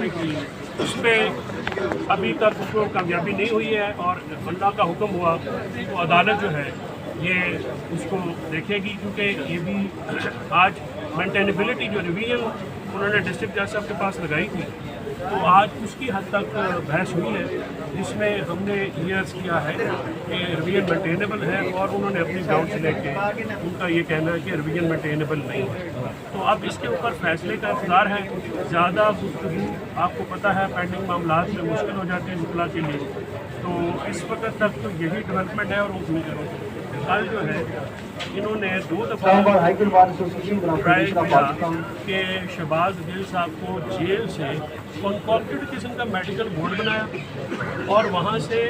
करने के लिए, उस पर अभी तक उसको कामयाबी नहीं हुई है और अल्लाह का हुक्म हुआ तो अदालत जो है ये उसको देखेगी, क्योंकि ये भी आज मेंटेनेबिलिटी जो रिवीजन उन्होंने डिस्ट्रिक्ट जज साहब के पास लगाई थी तो आज उसकी हद तक बहस हुई है, जिसमें हमने ईयर्स किया है कि रिवीजन मेंटेनेबल है और उन्होंने अपनी ग्राउंड से लेके उनका ये कहना है कि रिवीजन मेंटेनेबल नहीं है। तो अब इसके ऊपर फैसले का इंतज़ार है। ज़्यादा गुफ्तगू आपको पता है पेंडिंग मामलात में मुश्किल हो जाते हैं मुतला के लिए, तो इस वक्त तक तो यही डेवलपमेंट है। और कल जो है इन्होंने 2 दफ़ा ट्राई किया कि शहबाज गिल साहब को जेल से कॉन्कॉक्टेड किस्म का मेडिकल बोर्ड बनाया और वहाँ से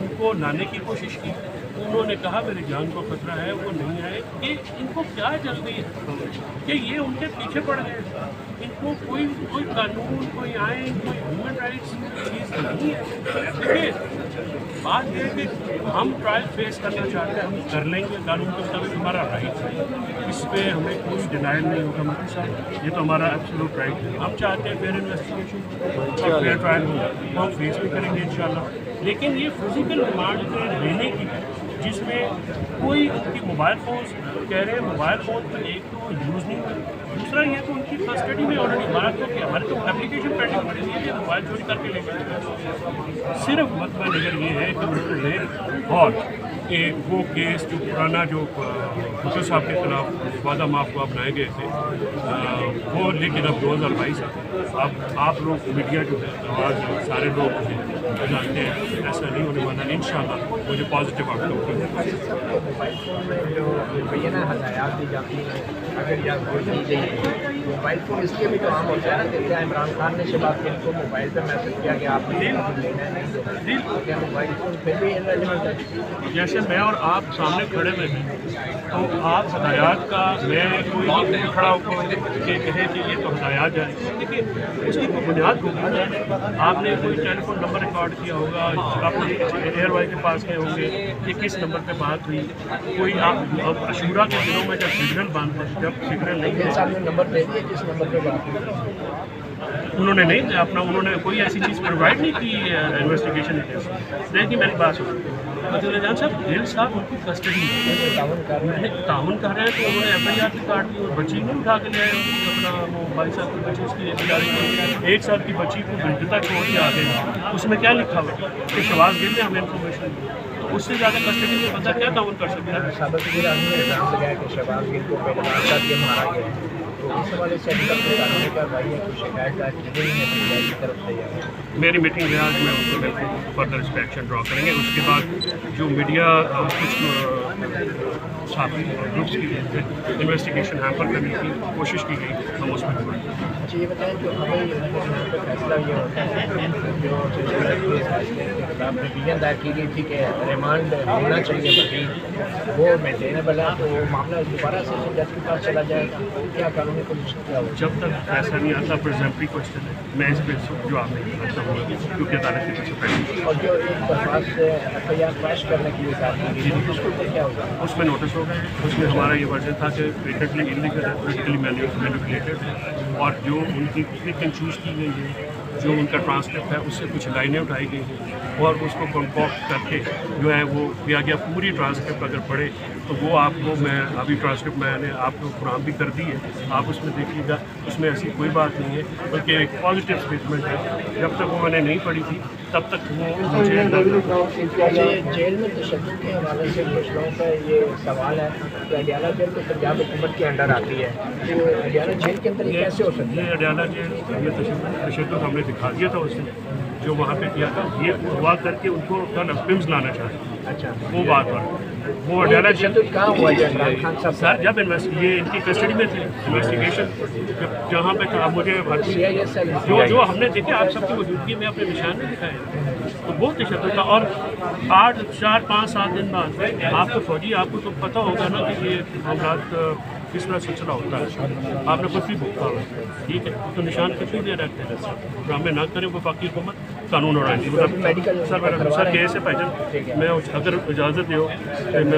उनको लाने की कोशिश की। उन्होंने कहा मेरी जान को खतरा है, वो नहीं आए। कि इनको क्या जल्दी है कि ये उनके पीछे पड़ गए, इनको कोई कानून, कोई आइन, कोई ह्यूमन राइट्स चीज़ नहीं है। देखिए बात ये है कि हम ट्रायल फेस करना चाहते हैं, हम कर लेंगे, कानून के मुताबिक हमारा राइट है, इस पर हमें कोई डिनाइल नहीं होगा मकई साहब, ये तो हमारा एब्सोल्यूट राइट है। हम चाहते हैं फेयर इन्वेस्टिगेशन और फेयर ट्रायल हो, तो हम फेस भी करेंगे इंशाल्लाह। लेकिन ये फिजिकल रिमांड में लेने की जिसमें कोई उनकी मोबाइल फ़ोन कह रहे हैं, मोबाइल फ़ोन तो एक तो यूज़ नहीं हुआ, दूसरा ये तो उनकी कस्टडी में ऑलरेडी हमारे तो एप्लीकेशन पेंडिंग पड़ी हुई है कि मोबाइल चोरी करके लेके। सिर्फ मतलब नज़र ये है कि उन्होंने और कि वो केस जो पुराना जो भुट्टो साहब के खिलाफ वादा माफुआ बनाए गए थे वो, लेकिन अब 2022 है। अब आप लोग मीडिया जो है आज सारे लोग जानते हैं ऐसा नहीं होने वाला। इंशाल्लाह मुझे पॉजिटिव आउटलुक मोबाइल फ़ोन इसलिए भी तो आम होता है ना कि क्या इमरान खान ने शहबाज गिल को मोबाइल पर मैसेज किया कि आपने लेना है, क्या मोबाइल फ़ोन फिर भी इररिलेवेंट है? जैसे मैं और आप सामने खड़े हुए हैं तो आप हदायत का मैं कोई नहीं खड़ा होकर कि कहे कि ये तो हदायत जारी, देखिए उसकी कोई बुनियाद होगी। आपने कोई टेलीफोन नंबर रिकॉर्ड किया होगा, अपने एयर वाई के पास गए होंगे कि किस नंबर पे बात हुई, कोई आप अशूरा के दिनों में जब सिग्नल बंद है, जब सिग्नल नहीं है, नंबर दे दिए किस नंबर पे बात उन्होंने नहीं अपना उन्होंने कोई ऐसी चीज़ प्रोवाइड नहीं की इन्वेस्टिगेशन नहीं की। मेरी बात सुनो जान साहब, गिल साहब उनकी कस्टडी में ताउन कर रहे हैं तो उन्होंने FIR भी काट दी और बच्ची नहीं उठा के ले आए अपना वो 22 साल की बच्ची, उसकी बेचारी 1 साल की बच्ची को वृद्धता छोड़ के आ गए। उसमें क्या लिखा हुआ कि शहबाज गिल ने हमें इन्फॉर्मेशन दी, तो उससे ज़्यादा कस्टडी में बंदा क्या ताउन कर सकता है? शहबाज गिल को बेदखल करके मारा गया है, तो इस हवाले से अभी तक कानूनी कार्रवाई है, कोई शिकायत दायर की गई है पंचायत की तरफ से या मेरी मीटिंग है आज, मैं उसको बिल्कुल फर्दर इस पर एक्शन ड्रॉ करेंगे। उसके बाद जो मीडिया कुछ साथी ग्रुप्स की इन्वेस्टिगेशन हैम्पर करने की कोशिश की गई, हम उस पर अच्छा ये बताएं जो हमें फैसला ये होता है जो रिवीजन दायर की गई थी कि रिमांड होना चाहिए मजीद, वो मेंटेनेबल है, तो मामला दोबारा से जज के पास चला जाएगा, क्या कानूनी कोशिश क्या होगी? जब तक फैसला नहीं आता प्रेजेंटरी क्वेश्चन है, मैं इस पर जवाब नहीं दे सकता हूँ क्योंकि अदालत की तरफ से पेंडिंग। और जो एक दरख्वास्त FIR क्रैश करने के लिए उसके ऊपर क्या होगा? उसमें नोटिस हो गए, उसमें हमारा ये वर्जन था कि पेटेंटली इलीगल है, पोलिटिकली मैनिपुलेटेड है और जो उनकी पिक एंड चूज़ की गई है, जो उनका ट्रांसक्रिप्ट है उससे कुछ लाइनें उठाई गई हैं और उसको कॉम्पैक्ट करके जो है वो किया गया। पूरी ट्रांसक्रिप्ट अगर पढ़े तो वो आपको, मैं अभी ट्रांसक्रिप्ट मैंने आपको फराहम भी कर दी है, आप उसमें देखिएगा, उसमें ऐसी कोई बात नहीं है बल्कि एक पॉजिटिव स्टेटमेंट है। जब तक वो मैंने नहीं पढ़ी थी तब तक वो मुझे जेल में तशद्दुद के हवाले से कुछ लोगों का ये सवाल है कि अडियाला जेल तो पंजाब हुकूमत के अंडर आती है, तो अडियाला जेल के अंदर ये कैसे हो सकता है? ये अडियाला जेल ये तशद्दुद हमने दिखा दिया था उसने जो वहाँ पे किया था, ये हुआ करके उनको कल पिम्स लाना चाहते। अच्छा वो बात है, वो अडियाला जेल कहाँ हुआ है इमरान खान साहब? सर जब ये इनकी कस्टडी में थे, इन्वेस्टिगेशन जहाँ पे था, मुझे जो हमने देखे आप सबकी मौजूदगी में अपने निशान में दिखाए तो बहुत तशद्दुद था। और 8, 4, 5, 7 दिन बाद आपको फौजी, आपको तो पता होगा ना कि ये मामलात किस तरह सिलसिला होता है, आपने कुछ भी भुगता होगा, ठीक है, तो निशान कुछ भी दे रखते हैं, ड्रामे ना करें वो बाकी हुकूमत कानून और आइन। सर केस है भाईजान, मैं अगर इजाज़त दो मैं